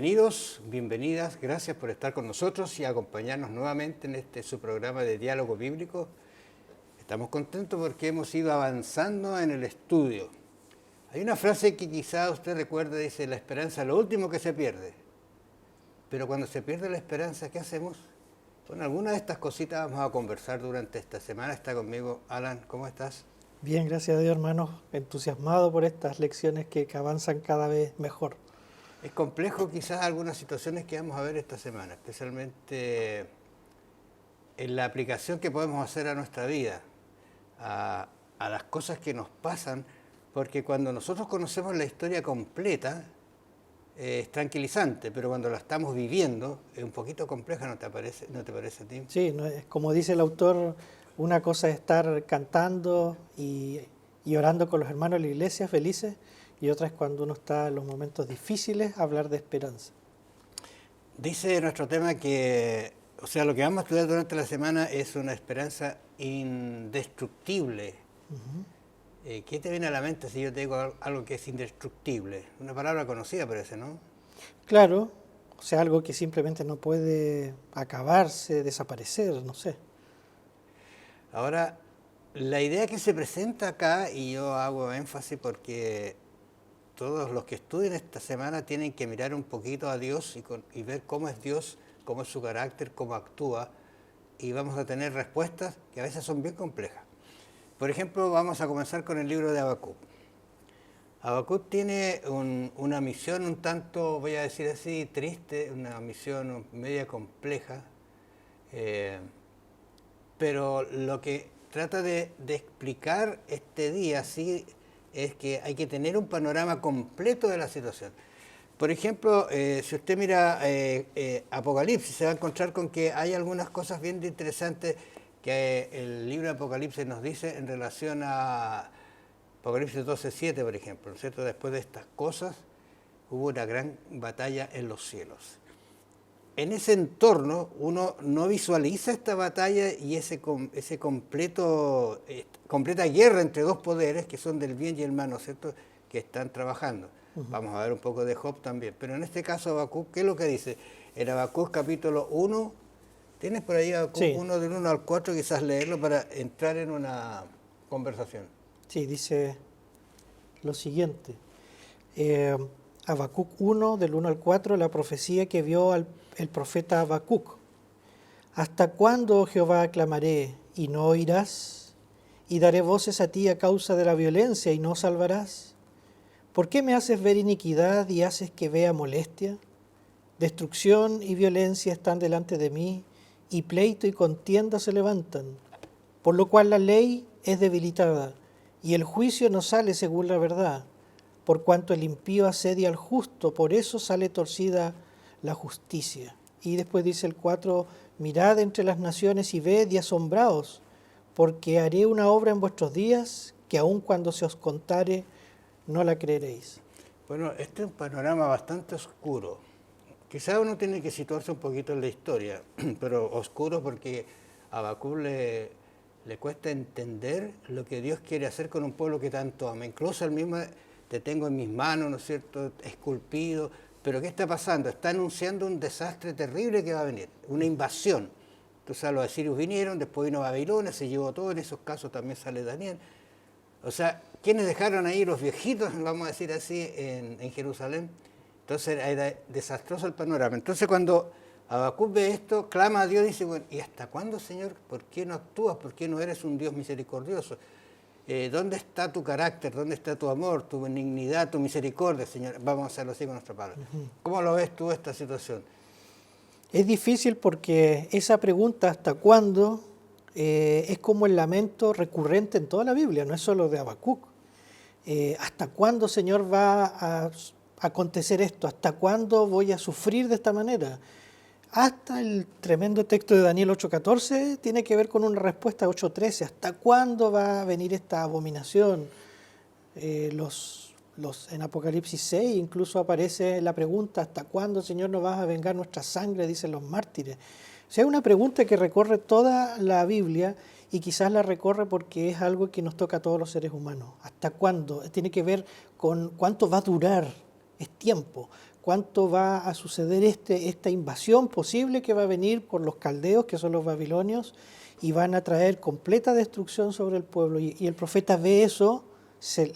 Bienvenidos, bienvenidas, gracias por estar con nosotros y acompañarnos nuevamente en su programa de diálogo bíblico. Estamos contentos porque hemos ido avanzando en el estudio. Hay una frase que quizá usted recuerde, dice, la esperanza es lo último que se pierde. Pero cuando se pierde la esperanza, ¿qué hacemos? Bueno, algunas de estas cositas vamos a conversar durante esta semana. Está conmigo Alan, ¿cómo estás? Bien, gracias a Dios, hermanos, entusiasmado por estas lecciones que avanzan cada vez mejor. Es complejo quizás algunas situaciones que vamos a ver esta semana, especialmente en la aplicación que podemos hacer a nuestra vida, a las cosas que nos pasan, porque cuando nosotros conocemos la historia completa, es tranquilizante, pero cuando la estamos viviendo es un poquito compleja, ¿no te parece a ti? Sí, no, como dice el autor, una cosa es estar cantando y orando con los hermanos de la iglesia, felices, y otra es cuando uno está en los momentos difíciles, hablar de esperanza. Dice nuestro tema que, lo que vamos a estudiar durante la semana es una esperanza indestructible. ¿Qué te viene a la mente si yo te digo algo que es indestructible? Una palabra conocida parece, ¿no? Claro, o sea, algo que simplemente no puede acabarse, desaparecer, no sé. Ahora, la idea que se presenta acá, y yo hago énfasis porque todos los que estudien esta semana tienen que mirar un poquito a Dios y ver cómo es Dios, cómo es su carácter, cómo actúa, y vamos a tener respuestas que a veces son bien complejas. Por ejemplo, vamos a comenzar con el libro de Habacuc. Habacuc tiene una misión un tanto, voy a decir así, triste, una misión media compleja, pero lo que trata de explicar este día sí es que hay que tener un panorama completo de la situación. Por ejemplo, si usted mira Apocalipsis, se va a encontrar con que hay algunas cosas bien interesantes que el libro de Apocalipsis nos dice en relación a Apocalipsis 12:7, por ejemplo, ¿no es cierto? Después de estas cosas hubo una gran batalla en los cielos. En ese entorno uno no visualiza esta batalla y completa guerra entre dos poderes que son del bien y el mal, ¿no es cierto?, que están trabajando. Vamos a ver un poco de Job también, pero en este caso Habacuc, ¿qué es lo que dice? En Habacuc capítulo 1, ¿tienes por ahí Habacuc 1 del 1 al 4? Quizás leerlo para entrar en una conversación. Sí, dice lo siguiente. Habacuc 1, del 1 al 4, la profecía que vio el profeta Habacuc. ¿Hasta cuándo, oh Jehová, clamaré y no oirás? ¿Y daré voces a ti a causa de la violencia y no salvarás? ¿Por qué me haces ver iniquidad y haces que vea molestia? Destrucción y violencia están delante de mí, y pleito y contienda se levantan, por lo cual la ley es debilitada, y el juicio no sale según la verdad. Por cuanto el impío asedia al justo, por eso sale torcida la justicia. Y después dice el 4, mirad entre las naciones y ved y asombraos, porque haré una obra en vuestros días, que aun cuando se os contare, no la creeréis. Bueno, este es un panorama bastante oscuro. Quizá uno tiene que situarse un poquito en la historia, pero oscuro porque a Habacuc le cuesta entender lo que Dios quiere hacer con un pueblo que tanto ama. Incluso él mismo, te tengo en mis manos, ¿no es cierto?, esculpido. Pero ¿qué está pasando? Está anunciando un desastre terrible que va a venir, una invasión. Entonces los asirios vinieron, después vino Babilonia, se llevó todo, en esos casos también sale Daniel. O sea, ¿quiénes dejaron ahí los viejitos, vamos a decir así, en Jerusalén? Entonces era desastroso el panorama. Entonces cuando Habacuc ve esto, clama a Dios y dice, bueno, ¿y hasta cuándo, Señor? ¿Por qué no actúas? ¿Por qué no eres un Dios misericordioso? ¿Dónde está tu carácter? ¿Dónde está tu amor, tu benignidad, tu misericordia, Señor? Vamos a hacerlo así con nuestra palabra. ¿Cómo lo ves tú esta situación? Es difícil porque esa pregunta, ¿hasta cuándo?, es como el lamento recurrente en toda la Biblia, no es solo de Habacuc. ¿Hasta cuándo, Señor, va a acontecer esto? ¿Hasta cuándo voy a sufrir de esta manera? Hasta el tremendo texto de Daniel 8:14 tiene que ver con una respuesta 8:13. ¿Hasta cuándo va a venir esta abominación? En Apocalipsis 6 incluso aparece la pregunta, ¿hasta cuándo, Señor, nos vas a vengar nuestra sangre?, dicen los mártires. O sea, es una pregunta que recorre toda la Biblia y quizás la recorre porque es algo que nos toca a todos los seres humanos. ¿Hasta cuándo? Tiene que ver con cuánto va a durar, es tiempo. cuánto va a suceder esta invasión posible que va a venir por los caldeos, que son los babilonios, y van a traer completa destrucción sobre el pueblo. Y el profeta ve eso,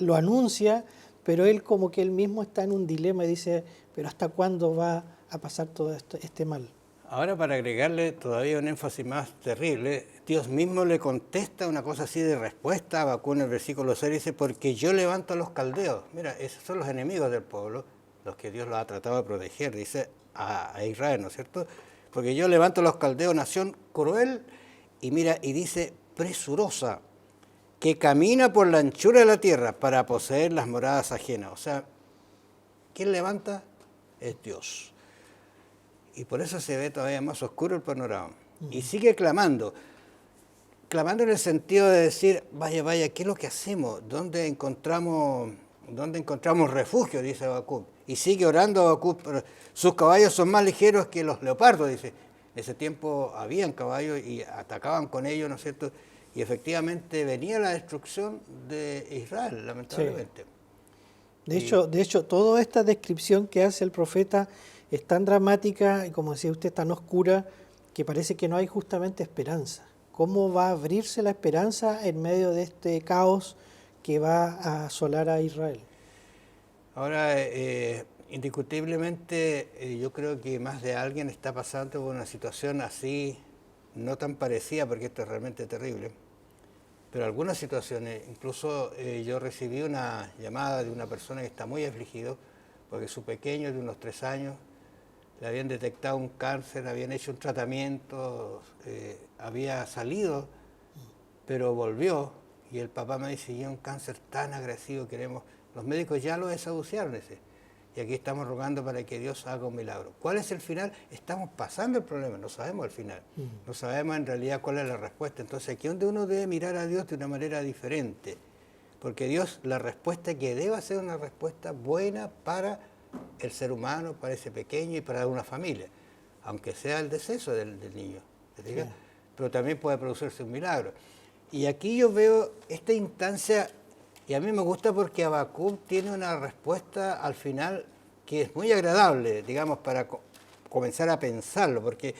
lo anuncia, pero él como que él mismo está en un dilema y dice, pero ¿hasta cuándo va a pasar todo este mal? Ahora, para agregarle todavía un énfasis más terrible, Dios mismo le contesta una cosa así de respuesta a Habacuc en el versículo 6, dice, porque yo levanto a los caldeos. Mira, esos son los enemigos del pueblo, los que Dios los ha tratado de proteger, dice a Israel, ¿no es cierto? Porque yo levanto a los caldeos, nación cruel, y mira, y dice, presurosa, que camina por la anchura de la tierra para poseer las moradas ajenas. O sea, ¿quién levanta? Es Dios. Y por eso se ve todavía más oscuro el panorama. Y sigue clamando en el sentido de decir, vaya, vaya, ¿qué es lo que hacemos? ¿Dónde encontramos refugio? Dice Habacuc. Y sigue orando Habacuc, pero sus caballos son más ligeros que los leopardos, dice. En ese tiempo habían caballos y atacaban con ellos, ¿no es cierto? Y efectivamente venía la destrucción de Israel, lamentablemente. Sí. De hecho, toda esta descripción que hace el profeta es tan dramática y, como decía usted, tan oscura, que parece que no hay justamente esperanza. ¿Cómo va a abrirse la esperanza en medio de este caos que va a asolar a Israel? Ahora, indiscutiblemente, yo creo que más de alguien está pasando por una situación así, no tan parecida, porque esto es realmente terrible, pero algunas situaciones, incluso yo recibí una llamada de una persona que está muy afligido, porque su pequeño de unos 3 años, le habían detectado un cáncer, habían hecho un tratamiento, había salido, pero volvió, y el papá me dice, y es un cáncer tan agresivo, los médicos ya lo desahuciaron ese, y aquí estamos rogando para que Dios haga un milagro. ¿Cuál es el final? Estamos pasando el problema, no sabemos el final, no sabemos en realidad cuál es la respuesta. Entonces aquí es donde uno debe mirar a Dios de una manera diferente, porque Dios, la respuesta que debe ser una respuesta buena para el ser humano, para ese pequeño y para una familia, aunque sea el deceso del niño, sí. Pero también puede producirse un milagro. Y aquí yo veo esta instancia, y a mí me gusta porque Habacuc tiene una respuesta al final que es muy agradable, digamos, para comenzar a pensarlo, porque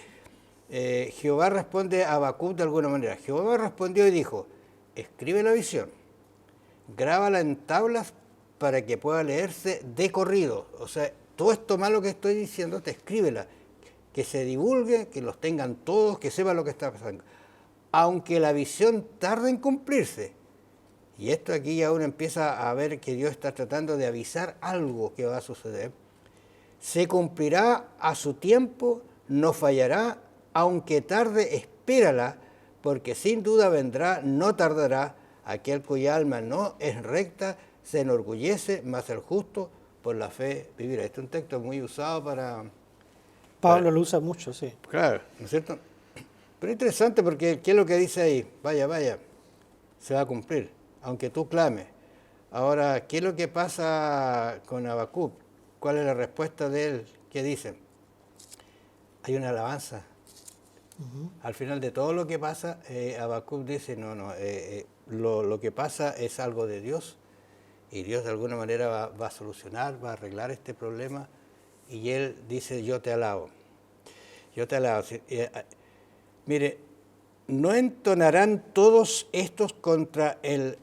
Jehová responde a Habacuc de alguna manera. Jehová respondió y dijo, escribe la visión, grábala en tablas para que pueda leerse de corrido. O sea, todo esto malo que estoy diciendo, te escríbela, que se divulgue, que los tengan todos, que sepan lo que está pasando. Aunque la visión tarde en cumplirse, y esto aquí ya uno empieza a ver que Dios está tratando de avisar algo que va a suceder, se cumplirá a su tiempo, no fallará, aunque tarde, espérala, porque sin duda vendrá, no tardará, aquel cuya alma no es recta, se enorgullece, mas el justo por la fe vivirá. Este es un texto muy usado para... Pablo lo usa mucho, sí. Claro, ¿no es cierto? Pero interesante porque, ¿qué es lo que dice ahí? Vaya, vaya, se va a cumplir, aunque tú clames. Ahora, ¿qué es lo que pasa con Habacuc? ¿Cuál es la respuesta de él? ¿Qué dice? Hay una alabanza. Al final de todo lo que pasa, Habacuc dice, lo que pasa es algo de Dios, y Dios de alguna manera va a solucionar, va a arreglar este problema, y él dice, yo te alabo. Yo te alabo. Mire, no entonarán todos estos contra el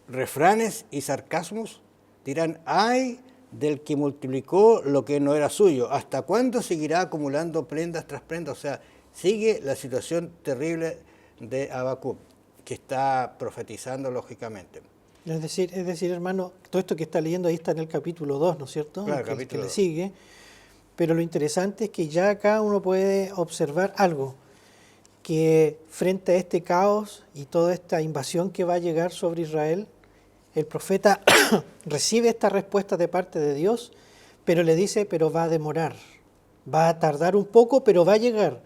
refranes y sarcasmos, dirán, ay del que multiplicó lo que no era suyo, ¿hasta cuándo seguirá acumulando prendas tras prendas? O sea, sigue la situación terrible de Habacuc, que está profetizando lógicamente. Es decir, hermano, todo esto que está leyendo ahí está en el capítulo 2, ¿no es cierto? Claro, que le sigue. Pero lo interesante es que ya acá uno puede observar algo, que frente a este caos y toda esta invasión que va a llegar sobre Israel, el profeta recibe esta respuesta de parte de Dios, pero le dice, pero va a demorar, va a tardar un poco, pero va a llegar.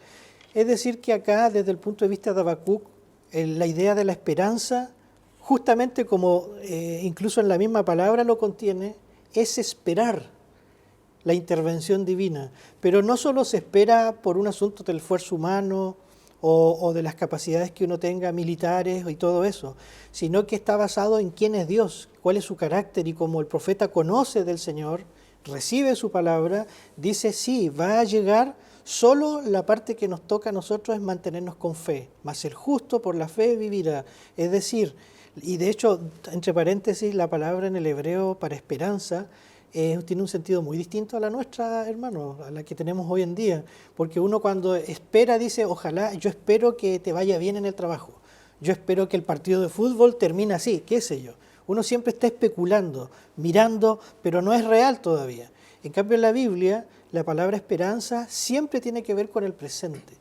Es decir, que acá, desde el punto de vista de Habacuc, la idea de la esperanza, justamente como incluso en la misma palabra lo contiene, es esperar la intervención divina. Pero no solo se espera por un asunto del esfuerzo humano o de las capacidades que uno tenga militares y todo eso, sino que está basado en quién es Dios, cuál es su carácter, y como el profeta conoce del Señor, recibe su palabra, dice, sí, va a llegar, solo la parte que nos toca a nosotros es mantenernos con fe, mas el justo por la fe vivirá. Es decir, y de hecho, entre paréntesis, la palabra en el hebreo para esperanza tiene un sentido muy distinto a la nuestra, hermano, a la que tenemos hoy en día, porque uno cuando espera dice, ojalá, yo espero que te vaya bien en el trabajo, yo espero que el partido de fútbol termine así, qué sé yo. Uno siempre está especulando, mirando, pero no es real todavía. En cambio, en la Biblia, la palabra esperanza siempre tiene que ver con el presente,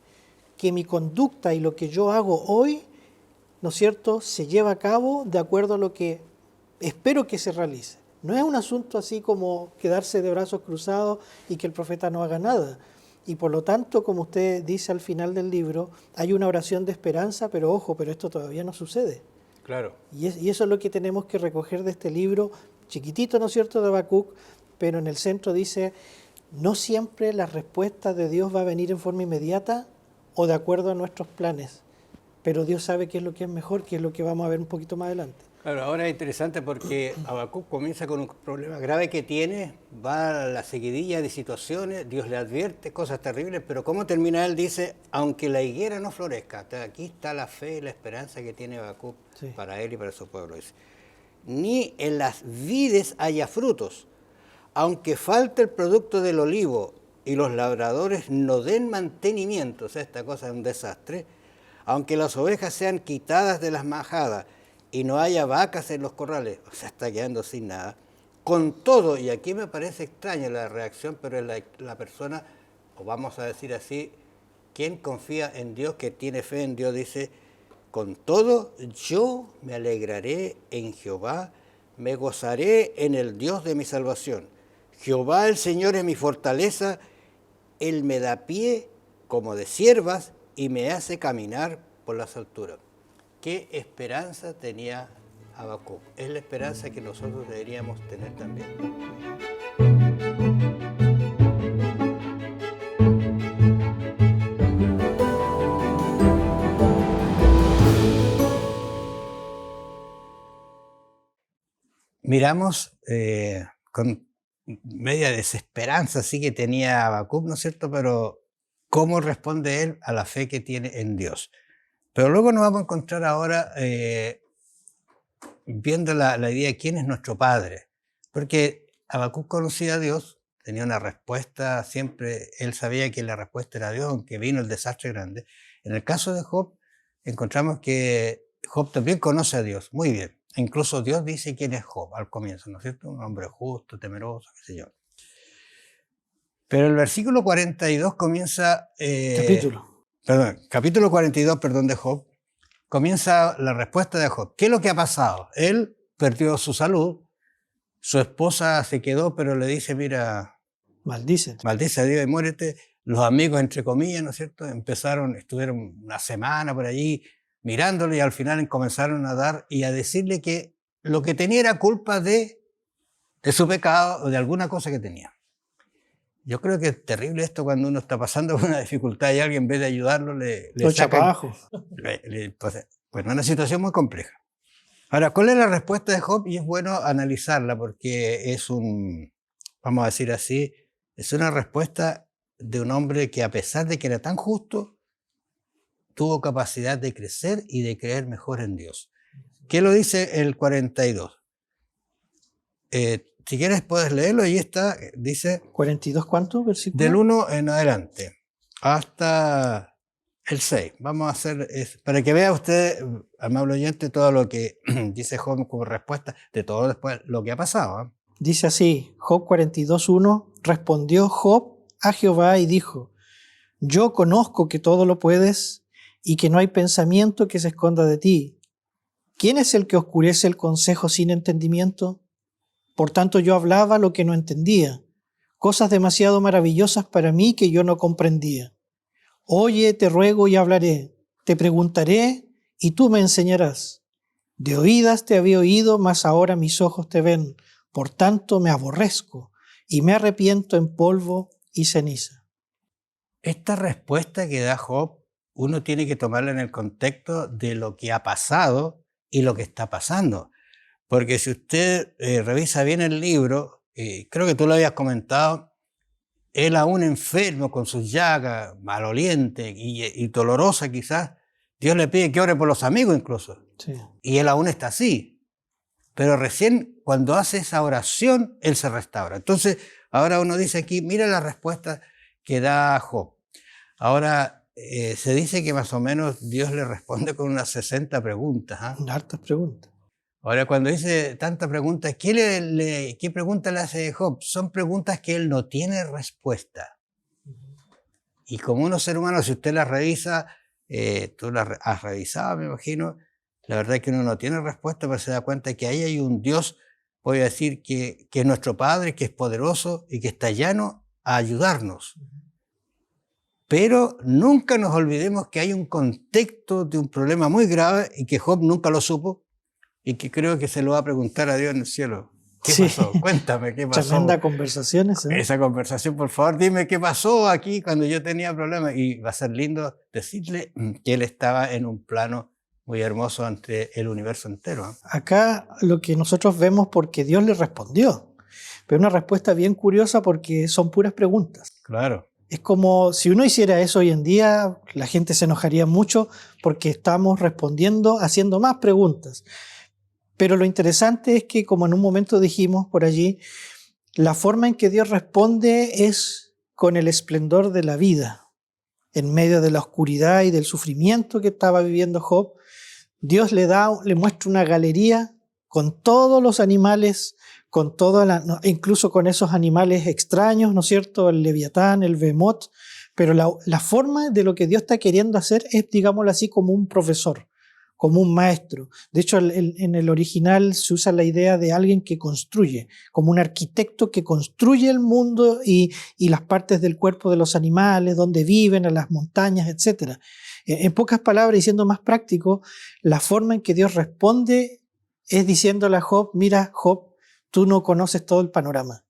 que mi conducta y lo que yo hago hoy, ¿no es cierto?, se lleva a cabo de acuerdo a lo que espero que se realice. No es un asunto así como quedarse de brazos cruzados y que el profeta no haga nada. Y por lo tanto, como usted dice al final del libro, hay una oración de esperanza, pero ojo, pero esto todavía no sucede. Claro. Y eso es lo que tenemos que recoger de este libro, chiquitito, ¿no es cierto?, de Habacuc, pero en el centro dice, no siempre la respuesta de Dios va a venir en forma inmediata o de acuerdo a nuestros planes, pero Dios sabe qué es lo que es mejor, qué es lo que vamos a ver un poquito más adelante. Claro, ahora es interesante porque Habacuc comienza con un problema grave que tiene, va a la seguidilla de situaciones, Dios le advierte cosas terribles, pero ¿cómo termina él? Dice, aunque la higuera no florezca, aquí está la fe y la esperanza que tiene Habacuc para él y para su pueblo. Dice, ni en las vides haya frutos, aunque falte el producto del olivo y los labradores no den mantenimiento, o sea, esta cosa es un desastre, aunque las ovejas sean quitadas de las majadas, y no haya vacas en los corrales, o sea, está quedando sin nada. Con todo, y aquí me parece extraña la reacción, pero la persona, o vamos a decir así, quien confía en Dios, que tiene fe en Dios, dice, con todo yo me alegraré en Jehová, me gozaré en el Dios de mi salvación. Jehová el Señor es mi fortaleza, Él me da pie como de ciervas y me hace caminar por las alturas. ¿Qué esperanza tenía Habacuc? Es la esperanza que nosotros deberíamos tener también. Miramos con media desesperanza sí que tenía Habacuc, ¿no es cierto? Pero ¿cómo responde él a la fe que tiene en Dios? Pero luego nos vamos a encontrar ahora viendo la idea de quién es nuestro Padre. Porque Habacuc conocía a Dios, tenía una respuesta, siempre él sabía que la respuesta era Dios, aunque vino el desastre grande. En el caso de Job, encontramos que Job también conoce a Dios, muy bien. Incluso Dios dice quién es Job al comienzo, ¿no es cierto? Un hombre justo, temeroso, qué sé yo. Pero el versículo 42 comienza... capítulo 42, de Job, comienza la respuesta de Job. ¿Qué es lo que ha pasado? Él perdió su salud, su esposa se quedó, pero le dice, mira, maldice a Dios y muérete. Los amigos, entre comillas, ¿no es cierto?, estuvieron una semana por allí mirándole y al final comenzaron a dar y a decirle que lo que tenía era culpa de su pecado o de alguna cosa que tenía. Yo creo que es terrible esto cuando uno está pasando por una dificultad y alguien en vez de ayudarlo le saca abajo. Pues una situación muy compleja. Ahora, ¿cuál es la respuesta de Job? Y es bueno analizarla porque es vamos a decir así, es una respuesta de un hombre que a pesar de que era tan justo, tuvo capacidad de crecer y de creer mejor en Dios. ¿Qué lo dice el 42? Si quieres puedes leerlo, ahí está, dice... ¿42 cuánto versículo? Del 1 en adelante, hasta el 6. Vamos a hacer, para que vea usted, amable oyente, todo lo que dice Job como respuesta de todo después lo que ha pasado. ¿Eh? Dice así, Job 42:1, respondió Job a Jehová y dijo, yo conozco que todo lo puedes y que no hay pensamiento que se esconda de ti. ¿Quién es el que oscurece el consejo sin entendimiento? Por tanto yo hablaba lo que no entendía, cosas demasiado maravillosas para mí que yo no comprendía. Oye, te ruego y hablaré, te preguntaré y tú me enseñarás. De oídas te había oído, mas ahora mis ojos te ven, por tanto me aborrezco y me arrepiento en polvo y ceniza. Esta respuesta que da Job, uno tiene que tomarla en el contexto de lo que ha pasado y lo que está pasando. Porque si usted revisa bien el libro, creo que tú lo habías comentado, él aún enfermo con sus llagas, maloliente y dolorosa quizás, Dios le pide que ore por los amigos incluso. Sí. Y él aún está así. Pero recién cuando hace esa oración, él se restaura. Entonces, ahora uno dice aquí, mira la respuesta que da Job. Ahora, se dice que más o menos Dios le responde con unas 60 preguntas. Hartas preguntas. Ahora, cuando dice tantas preguntas, ¿qué pregunta le hace Job? Son preguntas que él no tiene respuesta. Y como uno ser humano, si usted las revisa, tú las has revisado, me imagino, la verdad es que uno no tiene respuesta, pero se da cuenta que ahí hay un Dios, voy a decir, que es nuestro Padre, que es poderoso y que está llano a ayudarnos. Pero nunca nos olvidemos que hay un contexto de un problema muy grave y que Job nunca lo supo y que creo que se lo va a preguntar a Dios en el cielo. ¿Qué pasó? Cuéntame, ¿qué pasó? Tremenda conversación esa. Esa conversación, por favor, dime qué pasó aquí cuando yo tenía problemas. Y va a ser lindo decirle que él estaba en un plano muy hermoso ante el universo entero. Acá lo que nosotros vemos porque Dios le respondió, pero una respuesta bien curiosa porque son puras preguntas. Claro. Es como si uno hiciera eso hoy en día, la gente se enojaría mucho porque estamos respondiendo, haciendo más preguntas. Pero lo interesante es que, como en un momento dijimos por allí, la forma en que Dios responde es con el esplendor de la vida. En medio de la oscuridad y del sufrimiento que estaba viviendo Job, Dios le muestra una galería con todos los animales, incluso con esos animales extraños, ¿no es cierto? El leviatán, el behemoth, pero la forma de lo que Dios está queriendo hacer es, digámoslo así, como un profesor, como un maestro. De hecho, en el original se usa la idea de alguien que construye, como un arquitecto que construye el mundo y las partes del cuerpo de los animales, donde viven, en las montañas, etc. En pocas palabras, y siendo más práctico, la forma en que Dios responde es diciéndole a Job, mira, Job, tú no conoces todo el panorama.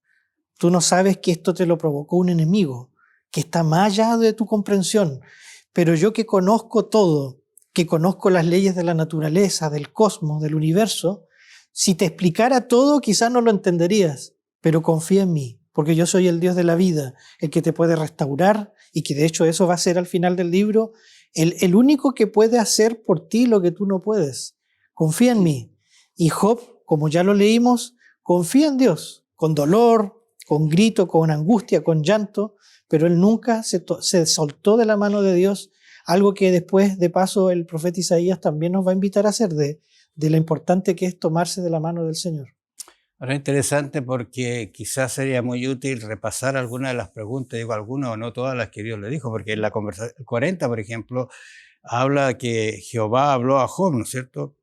Tú no sabes que esto te lo provocó un enemigo, que está más allá de tu comprensión. Pero yo que conozco todo, que conozco las leyes de la naturaleza, del cosmos, del universo, si te explicara todo quizás no lo entenderías, pero confía en mí, porque yo soy el Dios de la vida, el que te puede restaurar y que de hecho eso va a ser al final del libro, el único que puede hacer por ti lo que tú no puedes. Confía en mí. Y Job, como ya lo leímos, confía en Dios, con dolor, con grito, con angustia, con llanto, pero él nunca se soltó de la mano de Dios, algo que después, de paso, el profeta Isaías también nos va a invitar a hacer de lo importante que es tomarse de la mano del Señor. Ahora es interesante porque quizás sería muy útil repasar algunas de las preguntas, digo algunas o no todas las que Dios le dijo, porque en la conversación 40, por ejemplo, habla que Jehová habló a Job, ¿no es cierto?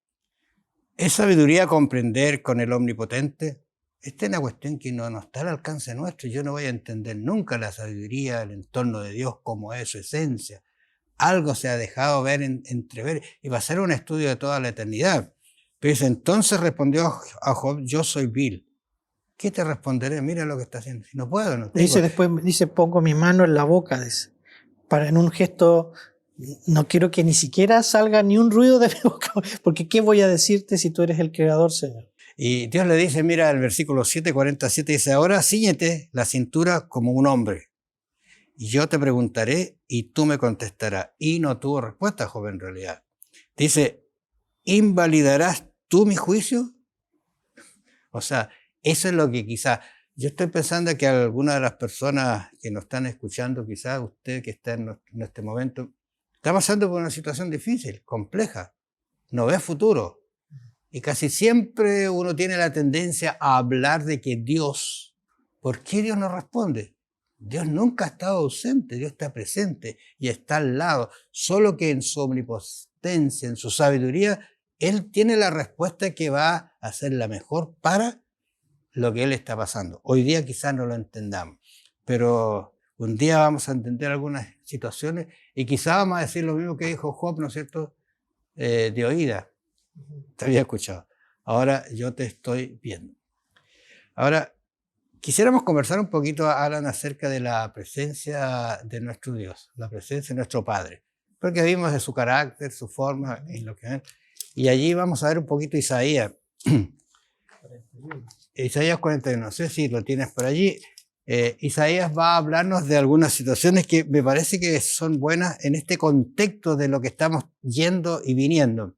¿Es sabiduría comprender con el Omnipotente? Esta es una cuestión que no está al alcance nuestro. Yo no voy a entender nunca la sabiduría, el entorno de Dios, como es su esencia. Algo se ha dejado ver, entrever, y va a ser un estudio de toda la eternidad. Pero dice, entonces respondió a Job, yo soy vil. ¿Qué te responderé? Mira lo que está haciendo. Si no puedo, no tengo. Dice, pongo mi mano en la boca, en un gesto, no quiero que ni siquiera salga ni un ruido de mi boca, porque ¿qué voy a decirte si tú eres el creador, Señor? Y Dios le dice, mira, el versículo 7:47 dice, ahora cíñete la cintura como un hombre. Y yo te preguntaré y tú me contestarás. Y no tuvo respuesta, Job, en realidad. Dice, ¿invalidarás tú mi juicio? O sea, eso es lo que quizás, yo estoy pensando que algunas de las personas que nos están escuchando, quizás usted que está en este momento, está pasando por una situación difícil, compleja, no ve futuro. Y casi siempre uno tiene la tendencia a hablar de que Dios, ¿por qué Dios no responde? Dios nunca ha estado ausente, Dios está presente y está al lado, solo que en su omnipotencia, en su sabiduría, Él tiene la respuesta que va a ser la mejor para lo que Él está pasando. Hoy día quizás no lo entendamos, pero un día vamos a entender algunas situaciones y quizás vamos a decir lo mismo que dijo Job, ¿no es cierto?, de oída. Te había escuchado. Ahora yo te estoy viendo. Ahora, quisiéramos conversar un poquito, Alan, acerca de la presencia de nuestro Dios, la presencia de nuestro Padre, porque vimos de su carácter, su forma, en lo que y allí vamos a ver un poquito Isaías. Isaías 41, no sé si lo tienes por allí. Isaías va a hablarnos de algunas situaciones que me parece que son buenas en este contexto de lo que estamos yendo y viniendo.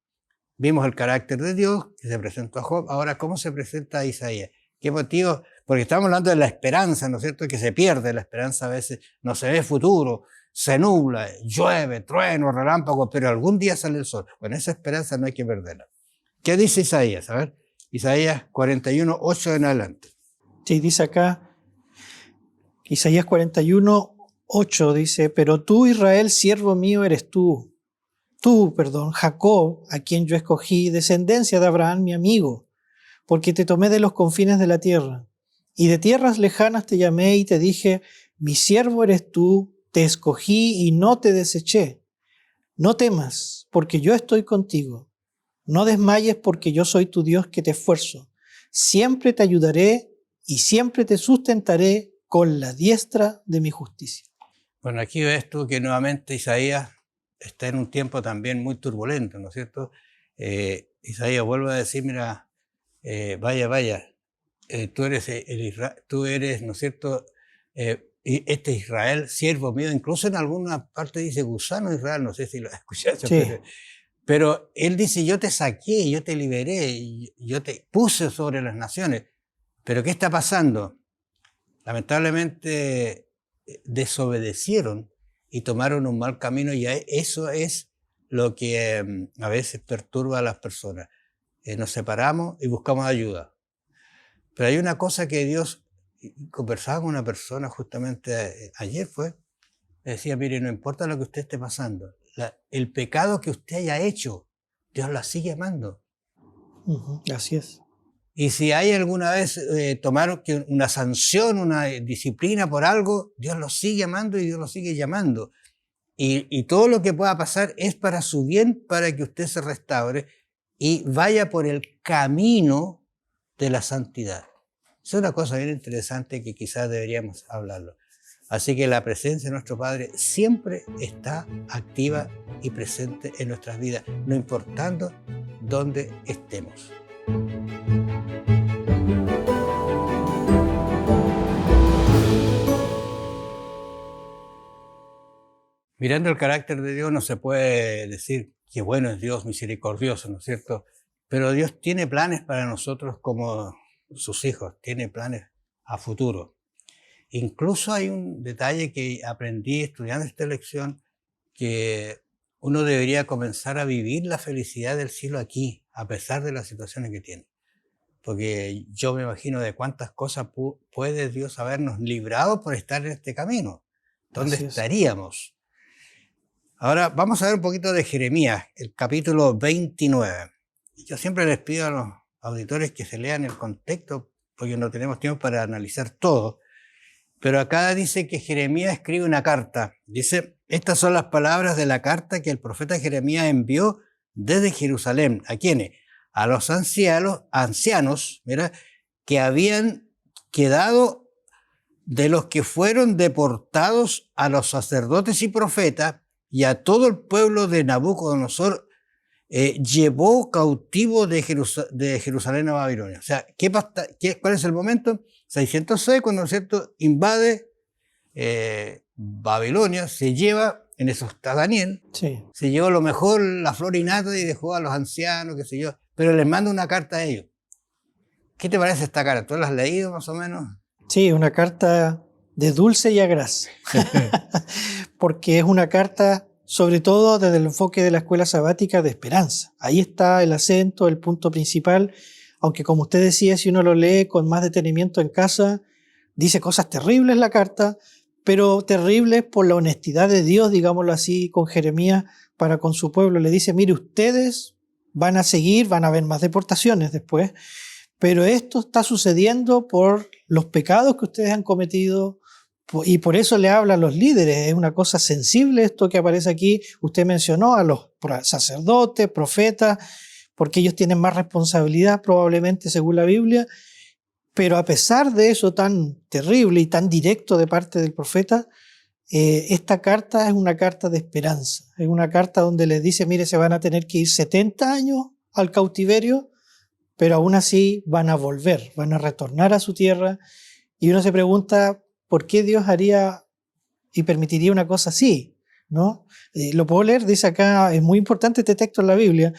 Vimos el carácter de Dios que se presentó a Job. Ahora, ¿cómo se presenta a Isaías? ¿Qué motivo? Porque estamos hablando de la esperanza, ¿no es cierto? Que se pierde la esperanza a veces, no se ve futuro, se nubla, llueve, trueno, relámpago, pero algún día sale el sol. Bueno, esa esperanza no hay que perderla. ¿Qué dice Isaías? A ver, Isaías 41, 8 en adelante. Sí, dice acá, Isaías 41, 8 dice, pero tú, Israel, siervo mío eres tú. Tú, Jacob, a quien yo escogí, descendencia de Abraham, mi amigo, porque te tomé de los confines de la tierra, y de tierras lejanas te llamé y te dije, mi siervo eres tú, te escogí y no te deseché. No temas, porque yo estoy contigo. No desmayes, porque yo soy tu Dios que te esfuerzo. Siempre te ayudaré y siempre te sustentaré con la diestra de mi justicia. Bueno, aquí ves tú que nuevamente Isaías está en un tiempo también muy turbulento, ¿no es cierto? Isaías vuelve a decir, mira, vaya, tú eres, ¿no es cierto? Este Israel, siervo mío, incluso en alguna parte dice gusano Israel, no sé si lo escuchaste, Sí. pero él dice, yo te saqué, yo te liberé, yo te puse sobre las naciones. Pero ¿qué está pasando? Lamentablemente desobedecieron y tomaron un mal camino y eso es lo que a veces perturba a las personas. Nos separamos y buscamos ayuda. Pero hay una cosa que Dios, conversaba con una persona justamente ayer decía, mire, no importa lo que usted esté pasando, el pecado que usted haya hecho, Dios la sigue amando. Así es. Y si hay alguna vez tomaron una sanción, una disciplina por algo, Dios lo sigue amando y Dios lo sigue llamando. Y todo lo que pueda pasar es para su bien, para que usted se restaure y vaya por el camino de la santidad. Es una cosa bien interesante que quizás deberíamos hablarlo. Así que la presencia de nuestro Padre siempre está activa y presente en nuestras vidas, no importando dónde estemos. Mirando el carácter de Dios no se puede decir que bueno es Dios misericordioso, ¿no es cierto? Pero Dios tiene planes para nosotros como sus hijos, tiene planes a futuro. Incluso hay un detalle que aprendí estudiando esta lección, que uno debería comenzar a vivir la felicidad del cielo aquí, a pesar de las situaciones que tiene. Porque yo me imagino de cuántas cosas puede Dios habernos librado por estar en este camino. ¿Dónde estaríamos? Ahora vamos a ver un poquito de Jeremías, el capítulo 29. Yo siempre les pido a los auditores que se lean el contexto, porque no tenemos tiempo para analizar todo. Pero acá dice que Jeremías escribe una carta. Dice, estas son las palabras de la carta que el profeta Jeremías envió desde Jerusalén. ¿A quiénes? A los ancianos, mira, que habían quedado de los que fueron deportados, a los sacerdotes y profetas y a todo el pueblo de Nabucodonosor, llevó cautivo de Jerusalén a Babilonia. O sea, ¿cuál es el momento? 606, cuando, ¿no es cierto?, invade Babilonia, se lleva, en eso está Daniel, sí, se llevó lo mejor, la flor y nata, y dejó a los ancianos, qué sé yo, pero les manda una carta a ellos. ¿Qué te parece esta carta? ¿Tú la has leído más o menos? Sí, una carta de dulce y agraz, porque es una carta sobre todo desde el enfoque de la escuela sabática de esperanza. Ahí está el acento, el punto principal, aunque como usted decía, si uno lo lee con más detenimiento en casa, dice cosas terribles la carta, pero terribles por la honestidad de Dios, digámoslo así, con Jeremías para con su pueblo. Le dice, mire, ustedes van a seguir, van a haber más deportaciones después, pero esto está sucediendo por los pecados que ustedes han cometido, y por eso le habla a los líderes. Es una cosa sensible esto que aparece aquí. Usted mencionó a los sacerdotes, profetas, porque ellos tienen más responsabilidad probablemente según la Biblia, pero a pesar de eso tan terrible y tan directo de parte del profeta, esta carta es una carta de esperanza. Es una carta donde les dice, mire, se van a tener que ir 70 años al cautiverio, pero aún así van a volver, van a retornar a su tierra. Y uno se pregunta, ¿por qué Dios haría y permitiría una cosa así? ¿No? Lo puedo leer, dice acá, es muy importante este texto en la Biblia,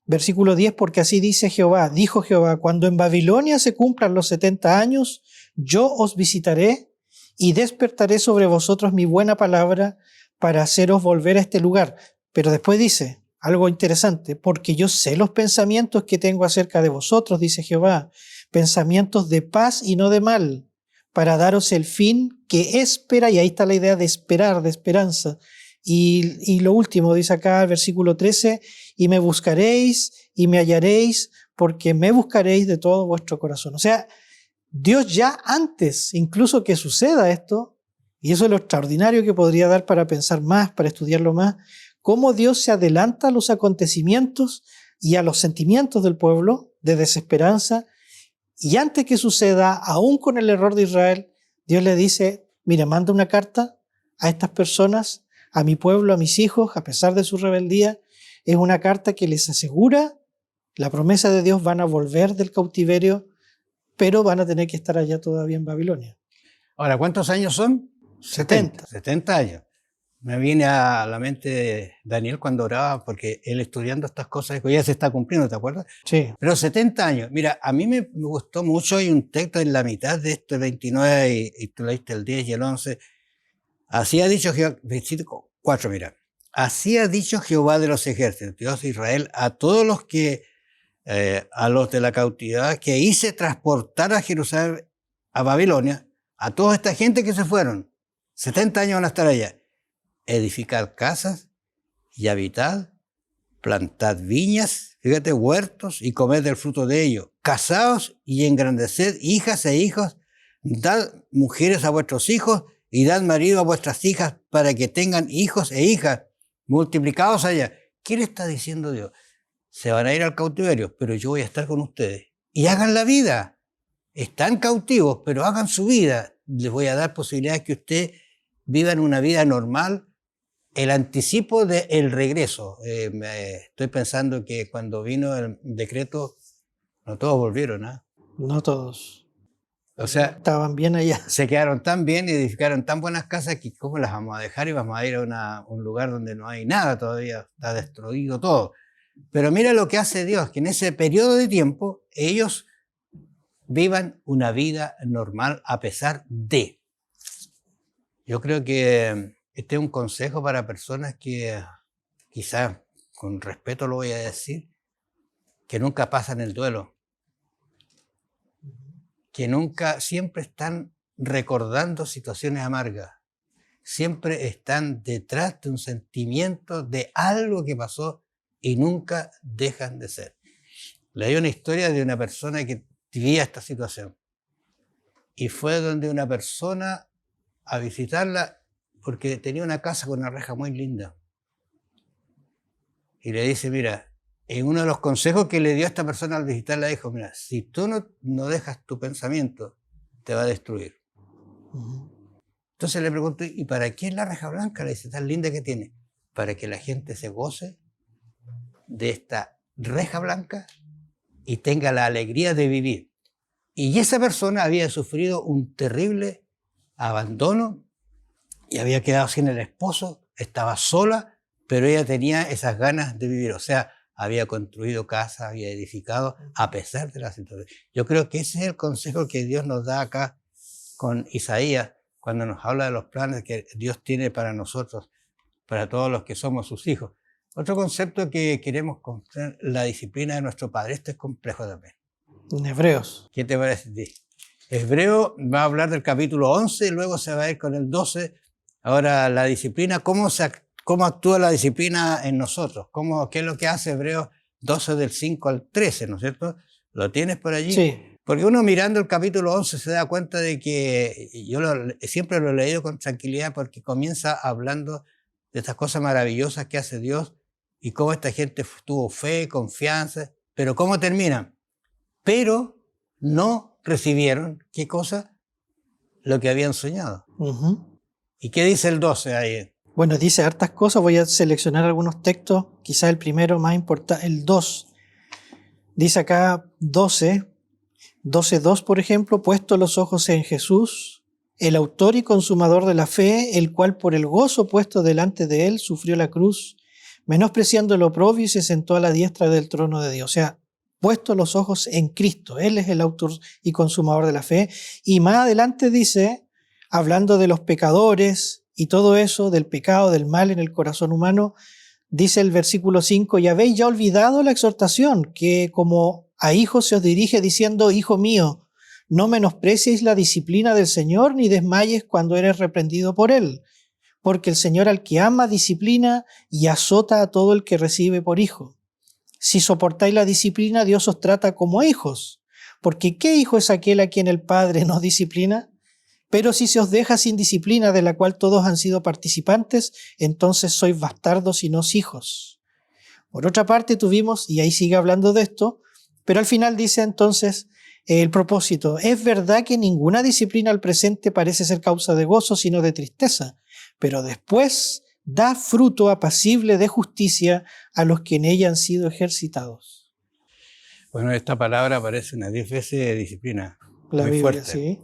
versículo 10, porque así dice Jehová, dijo Jehová, cuando en Babilonia se cumplan los 70 años, yo os visitaré y despertaré sobre vosotros mi buena palabra para haceros volver a este lugar. Pero después dice algo interesante, porque yo sé los pensamientos que tengo acerca de vosotros, dice Jehová, pensamientos de paz y no de mal, para daros el fin que espera, y ahí está la idea de esperar, de esperanza. Y lo último, dice acá el versículo 13, y me buscaréis y me hallaréis, porque me buscaréis de todo vuestro corazón. O sea, Dios ya antes, incluso que suceda esto, y eso es lo extraordinario que podría dar para pensar más, para estudiarlo más, cómo Dios se adelanta a los acontecimientos y a los sentimientos del pueblo de desesperanza, y antes que suceda, aún con el error de Israel, Dios le dice, mira, manda una carta a estas personas, a mi pueblo, a mis hijos, a pesar de su rebeldía. Es una carta que les asegura la promesa de Dios, van a volver del cautiverio, pero van a tener que estar allá todavía en Babilonia. Ahora, ¿cuántos años son? 70. 70 años. Me viene a la mente Daniel cuando oraba, porque él estudiando estas cosas, ya se está cumpliendo, ¿te acuerdas? Sí. Pero 70 años. Mira, a mí me gustó mucho, hay un texto en la mitad de este 29, y tú leíste el 10 y el 11. Así ha dicho Jehová, versículo 4, mira. Así ha dicho Jehová de los ejércitos, Dios de Israel, a todos los que, a los de la cautividad, que hice transportar a Jerusalén, a Babilonia, a toda esta gente que se fueron. 70 años van a estar allá. Edificad casas y habitad, plantad viñas, fíjate, huertos, y comed del fruto de ellos. Casaos y engrandeced hijas e hijos, dad mujeres a vuestros hijos y dad marido a vuestras hijas para que tengan hijos e hijas, multiplicados allá. ¿Qué le está diciendo Dios? Se van a ir al cautiverio, pero yo voy a estar con ustedes. Y hagan la vida. Están cautivos, pero hagan su vida. Les voy a dar posibilidades que ustedes vivan una vida normal. El anticipo del regreso. Estoy pensando que cuando vino el decreto, no todos volvieron, ¿eh? No todos. O sea, estaban bien allá. Se quedaron tan bien y edificaron tan buenas casas que ¿cómo las vamos a dejar? Y vamos a ir a un lugar donde no hay nada todavía, está destruido todo. Pero mira lo que hace Dios, que en ese periodo de tiempo ellos vivan una vida normal a pesar de. Yo creo que este es un consejo para personas que, quizás con respeto lo voy a decir, que nunca pasan el duelo, que nunca, siempre están recordando situaciones amargas, siempre están detrás de un sentimiento de algo que pasó y nunca dejan de ser. Leí una historia de una persona que vivía esta situación y fue donde una persona a visitarla porque tenía una casa con una reja muy linda. Y le dice, mira, en uno de los consejos que le dio a esta persona al visitarla, dijo, mira, si tú no dejas tu pensamiento, te va a destruir. Entonces le pregunto, ¿y para qué es la reja blanca? Le dice, tan linda que tiene. Para que la gente se goce de esta reja blanca y tenga la alegría de vivir. Y esa persona había sufrido un terrible abandono y había quedado sin el esposo, estaba sola, pero ella tenía esas ganas de vivir. O sea, había construido casa, había edificado, a pesar de la situación. Yo creo que ese es el consejo que Dios nos da acá con Isaías, cuando nos habla de los planes que Dios tiene para nosotros, para todos los que somos sus hijos. Otro concepto que queremos conocer, la disciplina de nuestro Padre. Esto es complejo también. En Hebreos. ¿Qué te parece a ti? Hebreo va a hablar del capítulo 11 y luego se va a ir con el 12. Ahora, la disciplina, ¿cómo actúa la disciplina en nosotros? ¿Qué es lo que hace Hebreos 12 del 5 al 13, ¿no es cierto? ¿Lo tienes por allí? Sí. Porque uno mirando el capítulo 11 se da cuenta de que yo siempre lo he leído con tranquilidad porque comienza hablando de estas cosas maravillosas que hace Dios y cómo esta gente tuvo fe, confianza, pero ¿cómo terminan? Pero no recibieron, ¿qué cosa? Lo que habían soñado. ¿Y qué dice el 12 ahí? Bueno, dice hartas cosas, voy a seleccionar algunos textos, quizás el primero más importante, el 2. Dice acá 12:2, por ejemplo, puesto los ojos en Jesús, el autor y consumador de la fe, el cual por el gozo puesto delante de él sufrió la cruz, menospreciando el oprobio y se sentó a la diestra del trono de Dios. O sea, puesto los ojos en Cristo. Él es el autor y consumador de la fe. Y más adelante dice, hablando de los pecadores y todo eso, del pecado, del mal en el corazón humano, dice el versículo 5, y habéis ya olvidado la exhortación que como a hijos se os dirige diciendo, hijo mío, no menosprecies la disciplina del Señor ni desmayes cuando eres reprendido por Él, porque el Señor al que ama disciplina y azota a todo el que recibe por hijo. Si soportáis la disciplina, Dios os trata como a hijos, porque ¿qué hijo es aquel a quien el Padre no disciplina? Pero si se os deja sin disciplina de la cual todos han sido participantes, entonces sois bastardos y no hijos. Por otra parte tuvimos, y ahí sigue hablando de esto, pero al final dice entonces el propósito, es verdad que ninguna disciplina al presente parece ser causa de gozo, sino de tristeza, pero después da fruto apacible de justicia a los que en ella han sido ejercitados. Bueno, esta palabra aparece unas 10 veces de disciplina, La muy Biblia, fuerte. sí.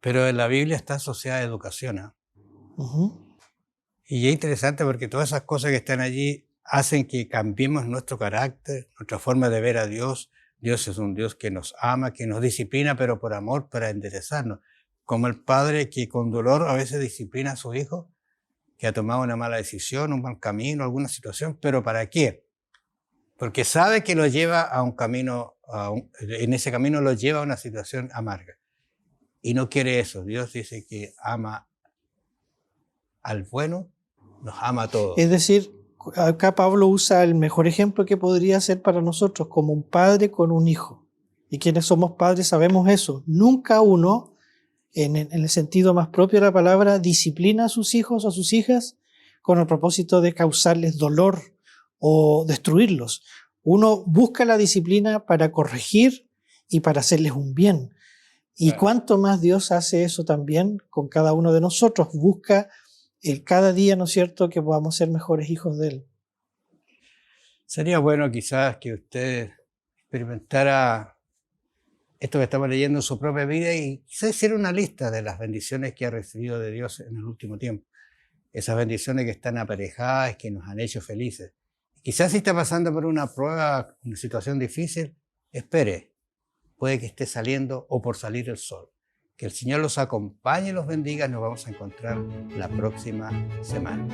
Pero en la Biblia está asociada a educación, ¿eh? Uh-huh. Y es interesante porque todas esas cosas que están allí hacen que cambiemos nuestro carácter, nuestra forma de ver a Dios. Dios es un Dios que nos ama, que nos disciplina, pero por amor, para enderezarnos. Como el padre que con dolor a veces disciplina a su hijo, que ha tomado una mala decisión, un mal camino, alguna situación, pero ¿para qué? Porque sabe que lo lleva a un camino, en ese camino lo lleva a una situación amarga. Y no quiere eso. Dios dice que ama al bueno, nos ama a todos. Es decir, acá Pablo usa el mejor ejemplo que podría ser para nosotros, como un padre con un hijo. Y quienes somos padres sabemos eso. Nunca uno, en el sentido más propio de la palabra, disciplina a sus hijos o a sus hijas con el propósito de causarles dolor o destruirlos. Uno busca la disciplina para corregir y para hacerles un bien. Y Claro. cuánto más Dios hace eso también con cada uno de nosotros. Busca cada día, ¿no es cierto?, que podamos ser mejores hijos de Él. Sería bueno quizás que usted experimentara esto que estamos leyendo en su propia vida y quizás hiciera una lista de las bendiciones que ha recibido de Dios en el último tiempo. Esas bendiciones que están aparejadas, que nos han hecho felices. Quizás si está pasando por una prueba, una situación difícil, espere. Puede que esté saliendo o por salir el sol. Que el Señor los acompañe y los bendiga. Nos vamos a encontrar la próxima semana.